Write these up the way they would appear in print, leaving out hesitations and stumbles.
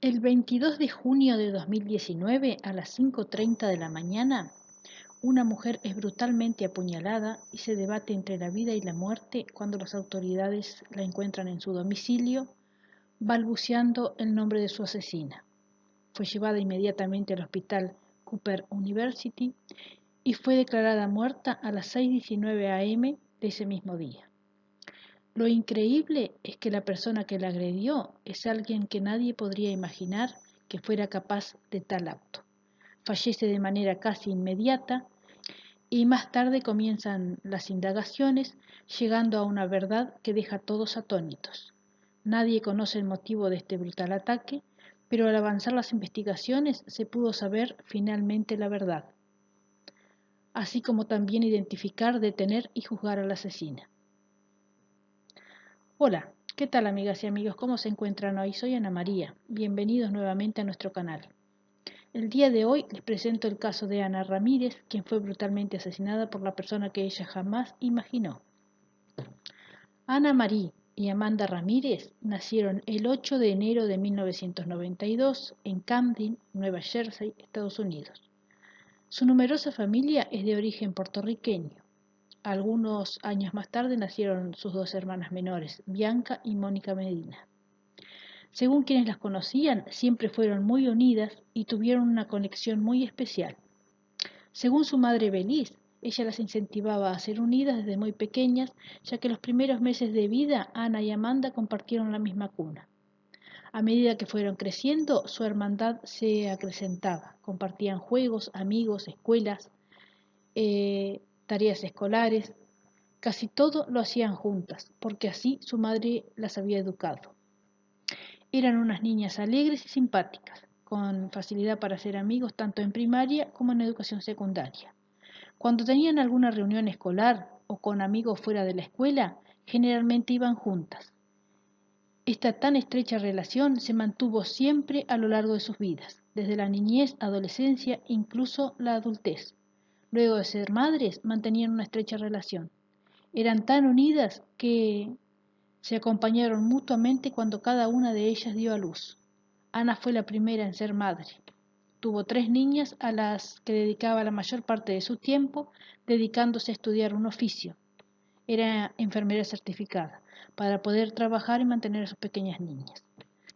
El 22 de junio de 2019, a las 5:30 de la mañana, una mujer es brutalmente apuñalada y se debate entre la vida y la muerte cuando las autoridades la encuentran en su domicilio, balbuceando el nombre de su asesina. Fue llevada inmediatamente al hospital Cooper University y fue declarada muerta a las 6:19 am de ese mismo día. Lo increíble es que la persona que la agredió es alguien que nadie podría imaginar que fuera capaz de tal acto. Fallece de manera casi inmediata y más tarde comienzan las indagaciones, llegando a una verdad que deja a todos atónitos. Nadie conoce el motivo de este brutal ataque, pero al avanzar las investigaciones se pudo saber finalmente la verdad, así como también identificar, detener y juzgar a la asesina. Hola, ¿qué tal amigas y amigos? ¿Cómo se encuentran hoy? Soy Ana María. Bienvenidos nuevamente a nuestro canal. El día de hoy les presento el caso de Ana Ramírez, quien fue brutalmente asesinada por la persona que ella jamás imaginó. Ana Marie y Amanda Ramírez nacieron el 8 de enero de 1992 en Camden, Nueva Jersey, Estados Unidos. Su numerosa familia es de origen puertorriqueño. Algunos años más tarde nacieron sus dos hermanas menores, Bianca y Mónica Medina. Según quienes las conocían, siempre fueron muy unidas y tuvieron una conexión muy especial. Según su madre Beliz, ella las incentivaba a ser unidas desde muy pequeñas, ya que los primeros meses de vida Ana y Amanda compartieron la misma cuna. A medida que fueron creciendo, su hermandad se acrecentaba. Compartían juegos, amigos, escuelas, tareas escolares. Casi todo lo hacían juntas, porque así su madre las había educado. Eran unas niñas alegres y simpáticas, con facilidad para hacer amigos tanto en primaria como en educación secundaria. Cuando tenían alguna reunión escolar o con amigos fuera de la escuela, generalmente iban juntas. Esta tan estrecha relación se mantuvo siempre a lo largo de sus vidas, desde la niñez, adolescencia, incluso la adultez. Luego de ser madres, mantenían una estrecha relación. Eran tan unidas que se acompañaron mutuamente cuando cada una de ellas dio a luz. Ana fue la primera en ser madre. Tuvo 3 niñas a las que dedicaba la mayor parte de su tiempo dedicándose a estudiar un oficio. Era enfermera certificada para poder trabajar y mantener a sus pequeñas niñas.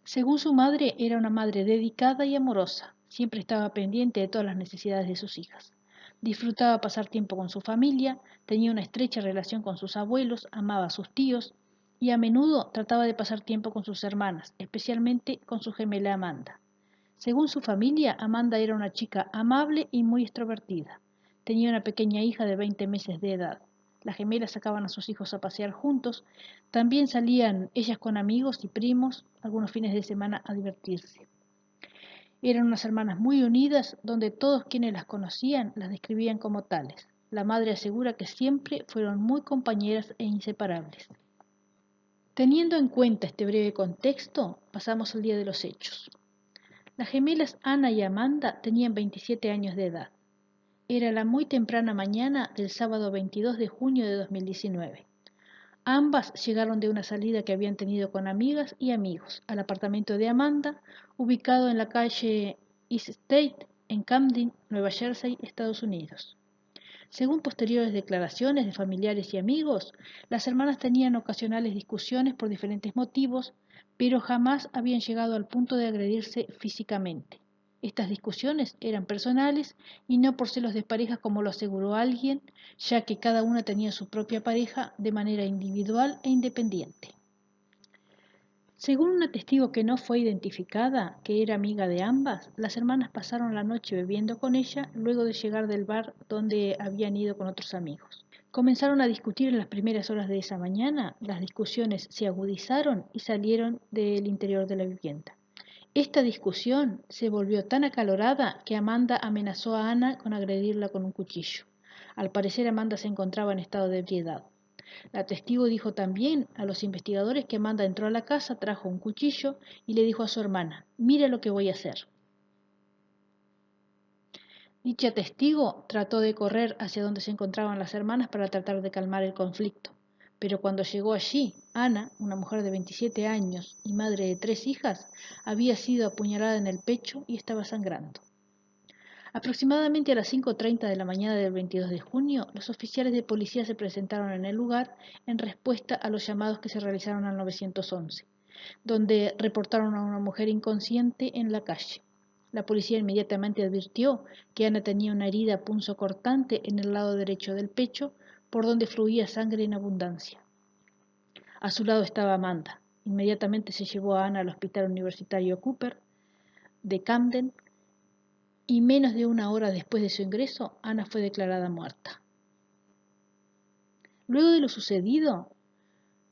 Según su madre, era una madre dedicada y amorosa. Siempre estaba pendiente de todas las necesidades de sus hijas. Disfrutaba pasar tiempo con su familia, tenía una estrecha relación con sus abuelos, amaba a sus tíos y a menudo trataba de pasar tiempo con sus hermanas, especialmente con su gemela Amanda. Según su familia, Amanda era una chica amable y muy extrovertida. Tenía una pequeña hija de 20 meses de edad. Las gemelas sacaban a sus hijos a pasear juntos. También salían ellas con amigos y primos algunos fines de semana a divertirse. Eran unas hermanas muy unidas, donde todos quienes las conocían las describían como tales. La madre asegura que siempre fueron muy compañeras e inseparables. Teniendo en cuenta este breve contexto, pasamos al día de los hechos. Las gemelas Ana y Amanda tenían 27 años de edad. Era la muy temprana mañana del sábado 22 de junio de 2019. Ambas llegaron de una salida que habían tenido con amigas y amigos al apartamento de Amanda, ubicado en la calle East State, en Camden, Nueva Jersey, Estados Unidos. Según posteriores declaraciones de familiares y amigos, las hermanas tenían ocasionales discusiones por diferentes motivos, pero jamás habían llegado al punto de agredirse físicamente. Estas discusiones eran personales y no por celos de pareja como lo aseguró alguien, ya que cada una tenía su propia pareja de manera individual e independiente. Según una testigo que no fue identificada, que era amiga de ambas, las hermanas pasaron la noche bebiendo con ella luego de llegar del bar donde habían ido con otros amigos. Comenzaron a discutir en las primeras horas de esa mañana, las discusiones se agudizaron y salieron del interior de la vivienda. Esta discusión se volvió tan acalorada que Amanda amenazó a Ana con agredirla con un cuchillo. Al parecer Amanda se encontraba en estado de ebriedad. La testigo dijo también a los investigadores que Amanda entró a la casa, trajo un cuchillo y le dijo a su hermana, mira lo que voy a hacer. Dicha testigo trató de correr hacia donde se encontraban las hermanas para tratar de calmar el conflicto, Pero cuando llegó allí, Ana, una mujer de 27 años y madre de 3 hijas, había sido apuñalada en el pecho y estaba sangrando. Aproximadamente a las 5:30 de la mañana del 22 de junio, los oficiales de policía se presentaron en el lugar en respuesta a los llamados que se realizaron al 911, donde reportaron a una mujer inconsciente en la calle. La policía inmediatamente advirtió que Ana tenía una herida punzocortante en el lado derecho del pecho, por donde fluía sangre en abundancia. A su lado estaba Amanda. Inmediatamente se llevó a Ana al Hospital Universitario Cooper de Camden y menos de una hora después de su ingreso, Ana fue declarada muerta. Luego de lo sucedido,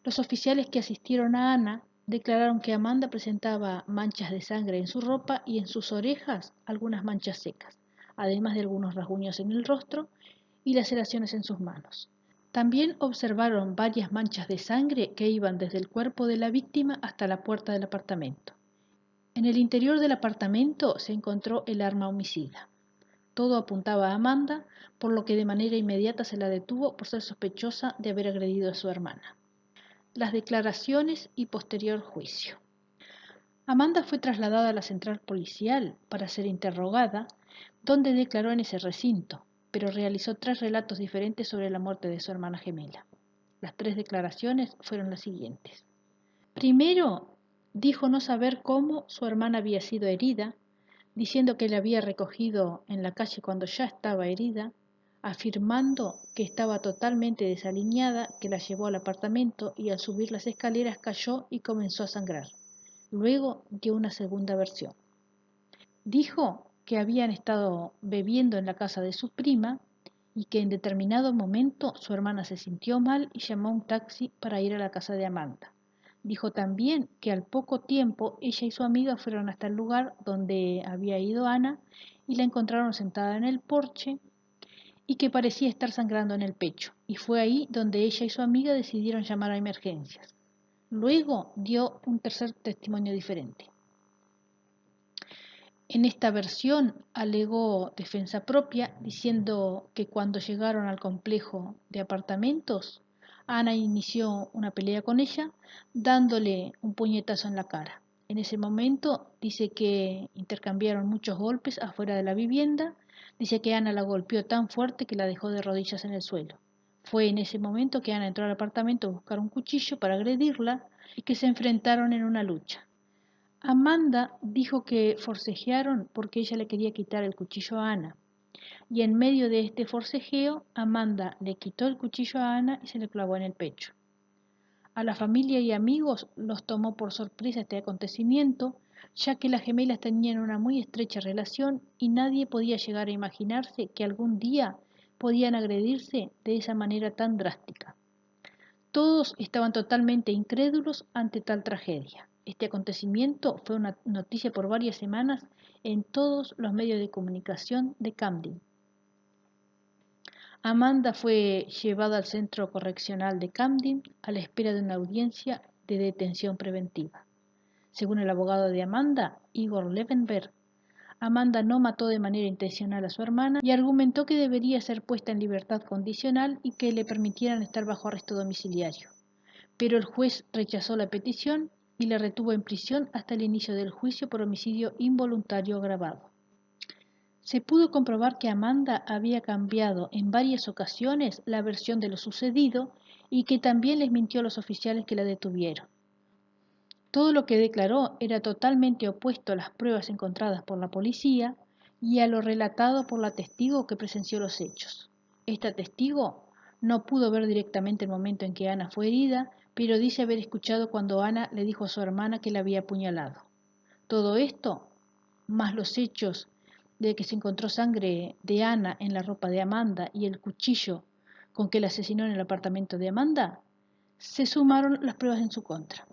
los oficiales que asistieron a Ana declararon que Amanda presentaba manchas de sangre en su ropa y en sus orejas algunas manchas secas, además de algunos rasguños en el rostro y laceraciones en sus manos. También observaron varias manchas de sangre que iban desde el cuerpo de la víctima hasta la puerta del apartamento. En el interior del apartamento se encontró el arma homicida. Todo apuntaba a Amanda, por lo que de manera inmediata se la detuvo por ser sospechosa de haber agredido a su hermana. Las declaraciones y posterior juicio. Amanda fue trasladada a la central policial para ser interrogada, donde declaró en ese recinto, pero realizó 3 relatos diferentes sobre la muerte de su hermana gemela. Las 3 declaraciones fueron las siguientes. Primero, dijo no saber cómo su hermana había sido herida, diciendo que la había recogido en la calle cuando ya estaba herida, afirmando que estaba totalmente desaliñada, que la llevó al apartamento y al subir las escaleras cayó y comenzó a sangrar. Luego dio una segunda versión. Dijo que habían estado bebiendo en la casa de su prima y que en determinado momento su hermana se sintió mal y llamó a un taxi para ir a la casa de Amanda. Dijo también que al poco tiempo ella y su amiga fueron hasta el lugar donde había ido Ana y la encontraron sentada en el porche y que parecía estar sangrando en el pecho, y fue ahí donde ella y su amiga decidieron llamar a emergencias. Luego dio un tercer testimonio diferente. En esta versión alegó defensa propia, diciendo que cuando llegaron al complejo de apartamentos, Ana inició una pelea con ella, dándole un puñetazo en la cara. En ese momento dice que intercambiaron muchos golpes afuera de la vivienda, dice que Ana la golpeó tan fuerte que la dejó de rodillas en el suelo. Fue en ese momento que Ana entró al apartamento a buscar un cuchillo para agredirla y que se enfrentaron en una lucha. Amanda dijo que forcejearon porque ella le quería quitar el cuchillo a Ana. Y en medio de este forcejeo, Amanda le quitó el cuchillo a Ana y se le clavó en el pecho. A la familia y amigos los tomó por sorpresa este acontecimiento, ya que las gemelas tenían una muy estrecha relación y nadie podía llegar a imaginarse que algún día podían agredirse de esa manera tan drástica. Todos estaban totalmente incrédulos ante tal tragedia. Este acontecimiento fue una noticia por varias semanas en todos los medios de comunicación de Camden. Amanda fue llevada al centro correccional de Camden a la espera de una audiencia de detención preventiva. Según el abogado de Amanda, Igor Levenberg, Amanda no mató de manera intencional a su hermana y argumentó que debería ser puesta en libertad condicional y que le permitieran estar bajo arresto domiciliario. Pero el juez rechazó la petición y la retuvo en prisión hasta el inicio del juicio por homicidio involuntario agravado. Se pudo comprobar que Amanda había cambiado en varias ocasiones la versión de lo sucedido y que también les mintió a los oficiales que la detuvieron. Todo lo que declaró era totalmente opuesto a las pruebas encontradas por la policía y a lo relatado por la testigo que presenció los hechos. Esta testigo no pudo ver directamente el momento en que Ana fue herida, pero dice haber escuchado cuando Ana le dijo a su hermana que la había apuñalado. Todo esto, más los hechos de que se encontró sangre de Ana en la ropa de Amanda y el cuchillo con que la asesinó en el apartamento de Amanda, se sumaron las pruebas en su contra.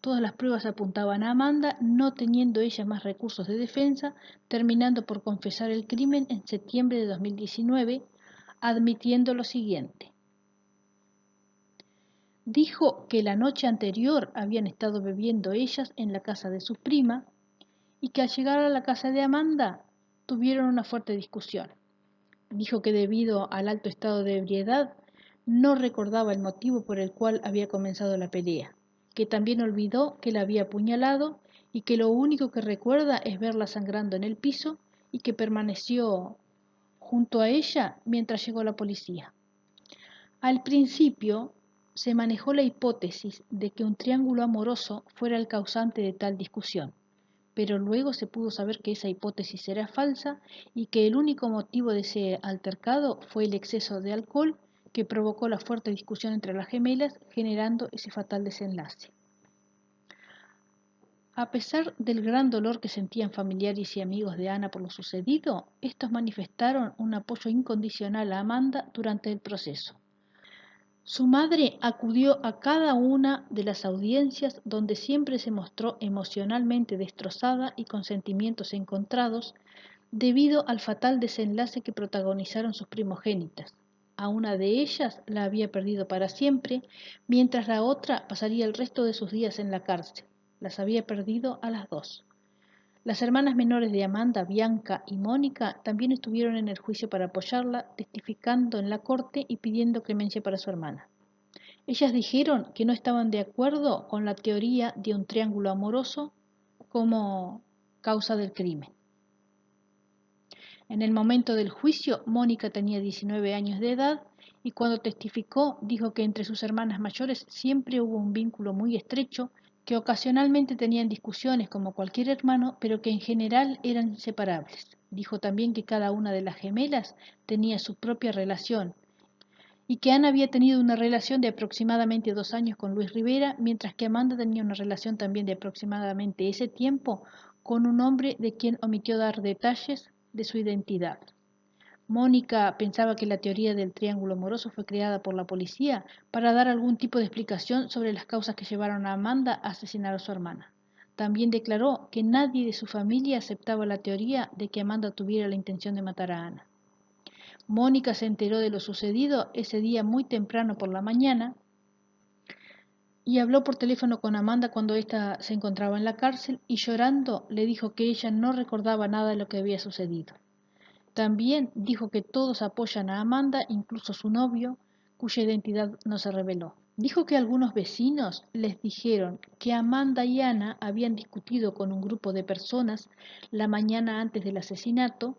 Todas las pruebas apuntaban a Amanda, no teniendo ella más recursos de defensa, terminando por confesar el crimen en septiembre de 2019, admitiendo lo siguiente. Dijo que la noche anterior habían estado bebiendo ellas en la casa de su prima y que al llegar a la casa de Amanda tuvieron una fuerte discusión. Dijo que debido al alto estado de ebriedad no recordaba el motivo por el cual había comenzado la pelea, que también olvidó que la había apuñalado y que lo único que recuerda es verla sangrando en el piso y que permaneció junto a ella mientras llegó la policía. Al principio se manejó la hipótesis de que un triángulo amoroso fuera el causante de tal discusión, pero luego se pudo saber que esa hipótesis era falsa y que el único motivo de ese altercado fue el exceso de alcohol que provocó la fuerte discusión entre las gemelas, generando ese fatal desenlace. A pesar del gran dolor que sentían familiares y amigos de Ana por lo sucedido, estos manifestaron un apoyo incondicional a Amanda durante el proceso. Su madre acudió a cada una de las audiencias donde siempre se mostró emocionalmente destrozada y con sentimientos encontrados debido al fatal desenlace que protagonizaron sus primogénitas. A una de ellas la había perdido para siempre, mientras la otra pasaría el resto de sus días en la cárcel. Las había perdido a las dos. Las hermanas menores de Amanda, Bianca y Mónica, también estuvieron en el juicio para apoyarla, testificando en la corte y pidiendo clemencia para su hermana. Ellas dijeron que no estaban de acuerdo con la teoría de un triángulo amoroso como causa del crimen. En el momento del juicio, Mónica tenía 19 años de edad y cuando testificó dijo que entre sus hermanas mayores siempre hubo un vínculo muy estrecho, que ocasionalmente tenían discusiones como cualquier hermano, pero que en general eran inseparables. Dijo también que cada una de las gemelas tenía su propia relación y que Ana había tenido una relación de aproximadamente 2 años con Luis Rivera, mientras que Amanda tenía una relación también de aproximadamente ese tiempo con un hombre de quien omitió dar detalles de su identidad. Mónica pensaba que la teoría del triángulo amoroso fue creada por la policía para dar algún tipo de explicación sobre las causas que llevaron a Amanda a asesinar a su hermana. También declaró que nadie de su familia aceptaba la teoría de que Amanda tuviera la intención de matar a Ana. Mónica se enteró de lo sucedido ese día muy temprano por la mañana y habló por teléfono con Amanda cuando ésta se encontraba en la cárcel y llorando le dijo que ella no recordaba nada de lo que había sucedido. También dijo que todos apoyan a Amanda, incluso su novio, cuya identidad no se reveló. Dijo que algunos vecinos les dijeron que Amanda y Ana habían discutido con un grupo de personas la mañana antes del asesinato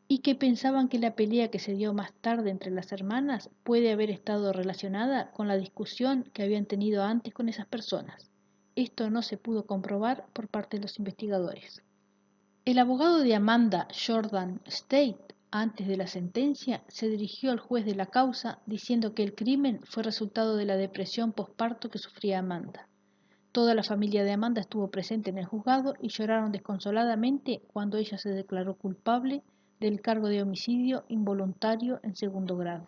y que pensaban que la pelea que se dio más tarde entre las hermanas puede haber estado relacionada con la discusión que habían tenido antes con esas personas. Esto no se pudo comprobar por parte de los investigadores. El abogado de Amanda, Jordan State, antes de la sentencia, se dirigió al juez de la causa diciendo que el crimen fue resultado de la depresión posparto que sufría Amanda. Toda la familia de Amanda estuvo presente en el juzgado y lloraron desconsoladamente cuando ella se declaró culpable del cargo de homicidio involuntario en segundo grado.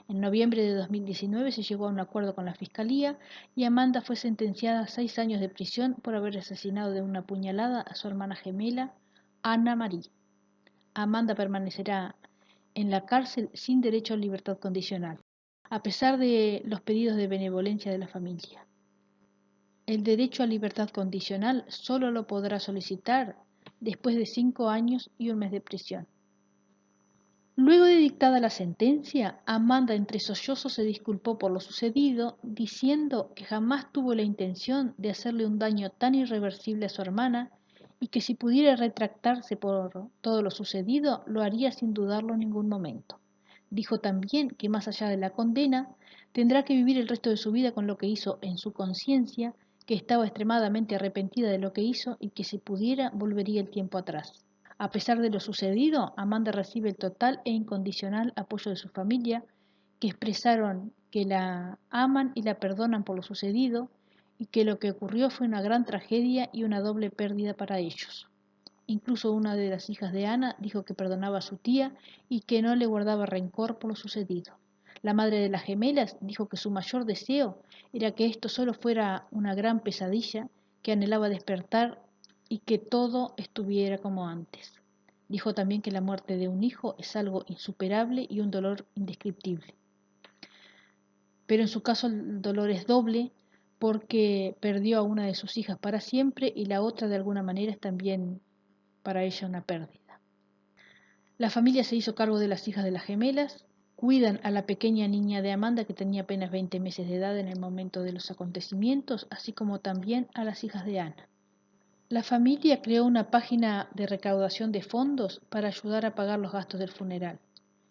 En noviembre de 2019 se llegó a un acuerdo con la Fiscalía y Amanda fue sentenciada a 6 años de prisión por haber asesinado de una puñalada a su hermana gemela, Anna Marie. Amanda permanecerá en la cárcel sin derecho a libertad condicional, a pesar de los pedidos de benevolencia de la familia. El derecho a libertad condicional solo lo podrá solicitar después de 5 años y un mes de prisión. Luego de dictada la sentencia, Amanda entre sollozos se disculpó por lo sucedido, diciendo que jamás tuvo la intención de hacerle un daño tan irreversible a su hermana y que si pudiera retractarse por todo lo sucedido, lo haría sin dudarlo en ningún momento. Dijo también que más allá de la condena, tendrá que vivir el resto de su vida con lo que hizo en su conciencia, que estaba extremadamente arrepentida de lo que hizo y que si pudiera volvería el tiempo atrás. A pesar de lo sucedido, Amanda recibe el total e incondicional apoyo de su familia, que expresaron que la aman y la perdonan por lo sucedido y que lo que ocurrió fue una gran tragedia y una doble pérdida para ellos. Incluso una de las hijas de Ana dijo que perdonaba a su tía y que no le guardaba rencor por lo sucedido. La madre de las gemelas dijo que su mayor deseo era que esto solo fuera una gran pesadilla, que anhelaba despertar y que todo estuviera como antes. Dijo también que la muerte de un hijo es algo insuperable y un dolor indescriptible. Pero en su caso el dolor es doble porque perdió a una de sus hijas para siempre y la otra de alguna manera es también para ella una pérdida. La familia se hizo cargo de las hijas de las gemelas Cuidan a la pequeña niña de Amanda, que tenía apenas 20 meses de edad en el momento de los acontecimientos, así como también a las hijas de Ana. La familia creó una página de recaudación de fondos para ayudar a pagar los gastos del funeral.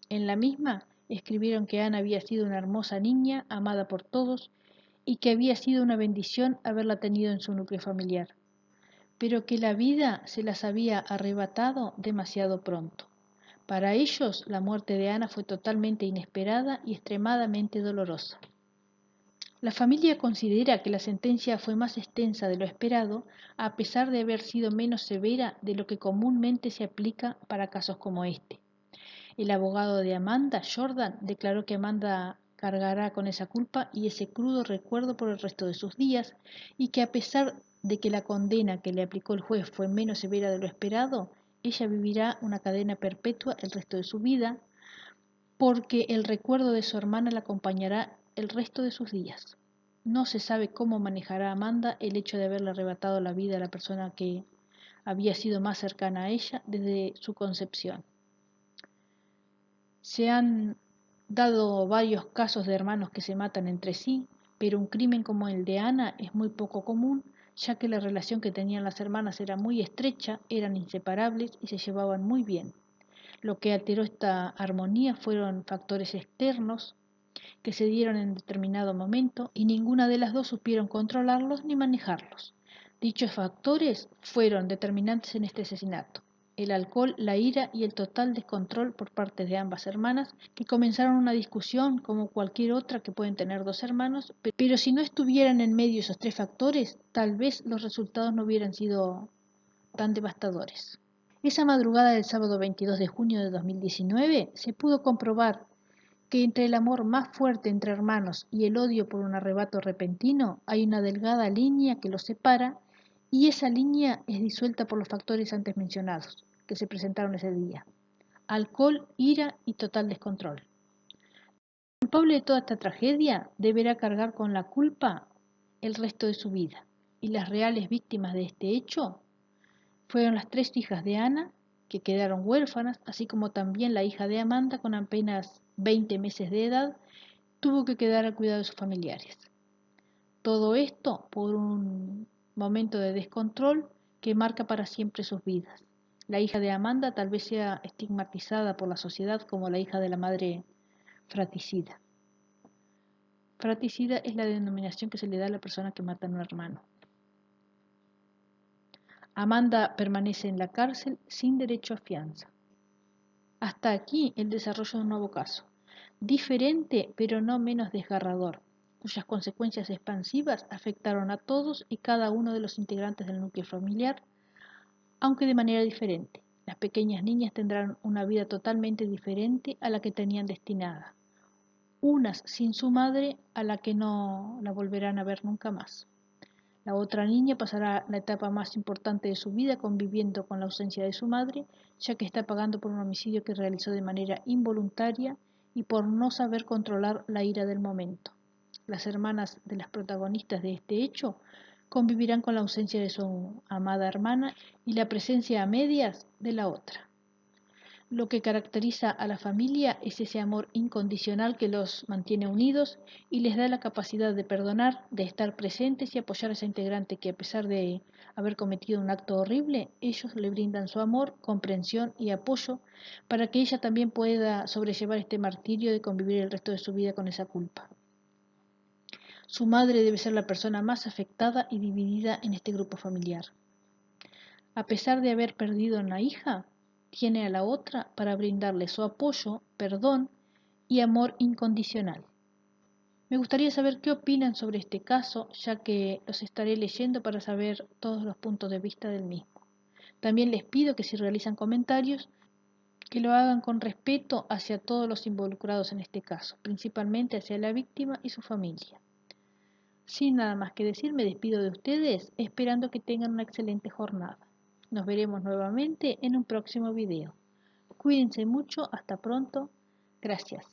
En la misma escribieron que Ana había sido una hermosa niña, amada por todos, y que había sido una bendición haberla tenido en su núcleo familiar, pero que la vida se las había arrebatado demasiado pronto. Para ellos, la muerte de Ana fue totalmente inesperada y extremadamente dolorosa. La familia considera que la sentencia fue más extensa de lo esperado, a pesar de haber sido menos severa de lo que comúnmente se aplica para casos como este. El abogado de Amanda, Jordan, declaró que Amanda cargará con esa culpa y ese crudo recuerdo por el resto de sus días, y que a pesar de que la condena que le aplicó el juez fue menos severa de lo esperado, ella vivirá una cadena perpetua el resto de su vida, porque el recuerdo de su hermana la acompañará el resto de sus días. No se sabe cómo manejará Amanda el hecho de haberle arrebatado la vida a la persona que había sido más cercana a ella desde su concepción. Se han dado varios casos de hermanos que se matan entre sí, pero un crimen como el de Ana es muy poco común, ya que la relación que tenían las hermanas era muy estrecha, eran inseparables y se llevaban muy bien. Lo que alteró esta armonía fueron factores externos que se dieron en determinado momento y ninguna de las dos supieron controlarlos ni manejarlos. Dichos factores fueron determinantes en este asesinato: el alcohol, la ira y el total descontrol por parte de ambas hermanas, que comenzaron una discusión como cualquier otra que pueden tener dos hermanos, pero si no estuvieran en medio esos tres factores, tal vez los resultados no hubieran sido tan devastadores. Esa madrugada del sábado 22 de junio de 2019 se pudo comprobar que entre el amor más fuerte entre hermanos y el odio por un arrebato repentino hay una delgada línea que los separa, y esa línea es disuelta por los factores antes mencionados que se presentaron ese día: alcohol, ira y total descontrol. El culpable de toda esta tragedia deberá cargar con la culpa el resto de su vida, y las reales víctimas de este hecho fueron las tres hijas de Ana, que quedaron huérfanas, así como también la hija de Amanda, con apenas 20 meses de edad, tuvo que quedar al cuidado de sus familiares. Todo esto por un momento de descontrol que marca para siempre sus vidas. La hija de Amanda tal vez sea estigmatizada por la sociedad como la hija de la madre fratricida. Fratricida es la denominación que se le da a la persona que mata a un hermano. Amanda permanece en la cárcel sin derecho a fianza. Hasta aquí el desarrollo de un nuevo caso, diferente pero no menos desgarrador, cuyas consecuencias expansivas afectaron a todos y cada uno de los integrantes del núcleo familiar, aunque de manera diferente. Las pequeñas niñas tendrán una vida totalmente diferente a la que tenían destinada, unas sin su madre a la que no la volverán a ver nunca más. La otra niña pasará la etapa más importante de su vida conviviendo con la ausencia de su madre, ya que está pagando por un homicidio que realizó de manera involuntaria y por no saber controlar la ira del momento. Las hermanas de las protagonistas de este hecho convivirán con la ausencia de su amada hermana y la presencia a medias de la otra. Lo que caracteriza a la familia es ese amor incondicional que los mantiene unidos y les da la capacidad de perdonar, de estar presentes y apoyar a esa integrante que, a pesar de haber cometido un acto horrible, ellos le brindan su amor, comprensión y apoyo para que ella también pueda sobrellevar este martirio de convivir el resto de su vida con esa culpa. Su madre debe ser la persona más afectada y dividida en este grupo familiar. A pesar de haber perdido a una hija, tiene a la otra para brindarle su apoyo, perdón y amor incondicional. Me gustaría saber qué opinan sobre este caso, ya que los estaré leyendo para saber todos los puntos de vista del mismo. También les pido que si realizan comentarios, que lo hagan con respeto hacia todos los involucrados en este caso, principalmente hacia la víctima y su familia. Sin nada más que decir, me despido de ustedes, esperando que tengan una excelente jornada. Nos veremos nuevamente en un próximo video. Cuídense mucho, hasta pronto. Gracias.